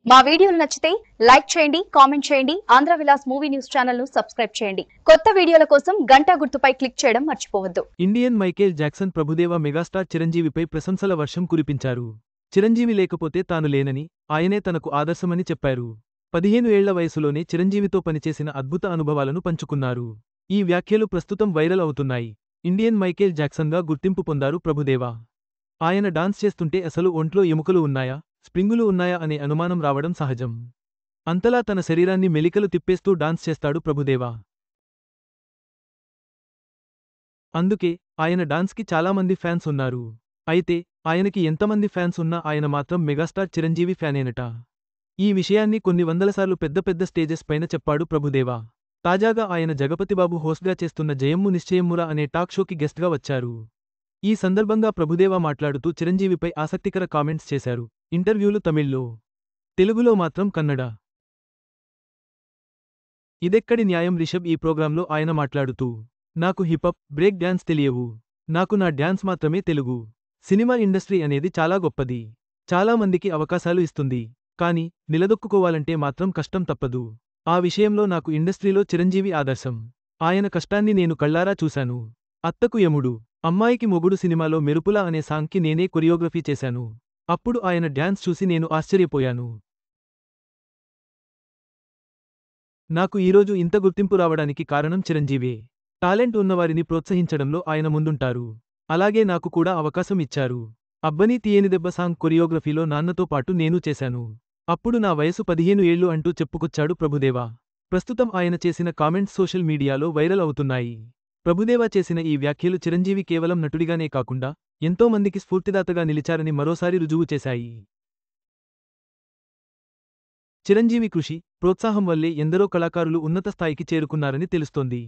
మా వీడియోలు నచ్చితే లైక్ చేయండి, కామెంట్ చేయండి. Andhra Vilas movie news channel ను సబ్స్క్రైబ్ చేయండి. కొత్త వీడియోల కోసం గంట గుర్తుపై క్లిక్ చేయడం మర్చిపోవద్దు. Indian Michael Jackson Prabhudeva megastar చిరంజీవిపై ప్రశంసల వర్షం కురిపించారు. చిరంజీవి లేకపోతే తాను లేనని, ఆయనే తనకు ఆదర్శమని చెప్పారు. 15 ఏళ్ల వయసులోనే చిరంజీవితో పనిచేసిన అద్భుత అనుభవాలను పంచుకున్నారు. ఈ వ్యాఖ్యలు ప్రస్తుతం వైరల్ అవుతున్నాయి. ఇండియన్ మైకేల్ జాక్సన్గా గుర్తింపు పొందారు ప్రభుదేవ. ఆయన డాన్స్ చేస్తుంటే అసలు ఒంట్లో ఎముకలు ఉన్నాయా, స్ప్రింగులు ఉన్నాయా అనే అనుమానం రావడం సహజం. అంతలా తన శరీరాన్ని మెలికలు తిప్పేస్తూ డాన్స్ చేస్తాడు ప్రభుదేవ. అందుకే ఆయన డాన్స్కి చాలామంది ఫ్యాన్స్ ఉన్నారు. అయితే ఆయనకి ఎంతమంది ఫ్యాన్స్ ఉన్నా ఆయన మాత్రం మెగాస్టార్ చిరంజీవి ఫ్యానేనట. ఈ విషయాన్ని కొన్ని వందలసార్లు పెద్ద పెద్ద స్టేజెస్ పైన చెప్పాడు ప్రభుదేవ. తాజాగా ఆయన జగపతిబాబు హోస్ట్గా చేస్తున్న జయమ్ము నిశ్చయమ్మురా అనే టాక్ షోకి గెస్ట్గా వచ్చారు. ఈ సందర్భంగా ప్రభుదేవ మాట్లాడుతూ చిరంజీవిపై ఆసక్తికర కామెంట్స్ చేశారు. ఇంటర్వ్యూలు తమిళ్లో, తెలుగులో మాత్రం కన్నడ. ఇదెక్కడి న్యాయం రిషబ్ ఈ ప్రోగ్రాంలో ఆయన మాట్లాడుతూ, నాకు హిపప్, బ్రేక్ డ్యాన్స్ తెలియవు. నాకు నా డ్యాన్స్ మాత్రమే తెలుగు. సినిమా ఇండస్ట్రీ అనేది చాలా గొప్పది. చాలా మందికి అవకాశాలు ఇస్తుంది. కానీ నిలదొక్కుకోవాలంటే మాత్రం కష్టం తప్పదు. ఆ విషయంలో నాకు ఇండస్ట్రీలో చిరంజీవి ఆదర్శం. ఆయన కష్టాన్ని నేను కళ్ళారా చూశాను. అత్తకు యముడు, అమ్మాయికి మొగుడు సినిమాలో మెరుపులా అనే సాంగ్కి నేనే కొరియోగ్రఫీ చేశాను. అప్పుడు ఆయన డ్యాన్స్ చూసి నేను ఆశ్చర్యపోయాను. నాకు ఈరోజు ఇంత గుర్తింపు రావడానికి కారణం చిరంజీవే. టాలెంట్ ఉన్నవారిని ప్రోత్సహించడంలో ఆయన ముందుంటారు. అలాగే నాకు కూడా అవకాశం ఇచ్చారు. అబ్బని తీయనిదెబ్బ సాంగ్ కొరియోగ్రఫీలో నాన్నతో పాటు నేను చేశాను. అప్పుడు నా వయసు 15 ఏళ్లు అంటూ చెప్పుకొచ్చాడు ప్రభుదేవ. ప్రస్తుతం ఆయన చేసిన కామెంట్స్ సోషల్ మీడియాలో వైరల్ అవుతున్నాయి. ప్రభుదేవ చేసిన ఈ వ్యాఖ్యలు చిరంజీవి కేవలం నటుడిగానే కాకుండా ఎంతో మందికి స్ఫూర్తిదాతగా నిలిచారని మరోసారి రుజువు చేశాయి. చిరంజీవి కృషి, ప్రోత్సాహం వల్లే ఎందరో కళాకారులు ఉన్నత స్థాయికి చేరుకున్నారని తెలుస్తోంది.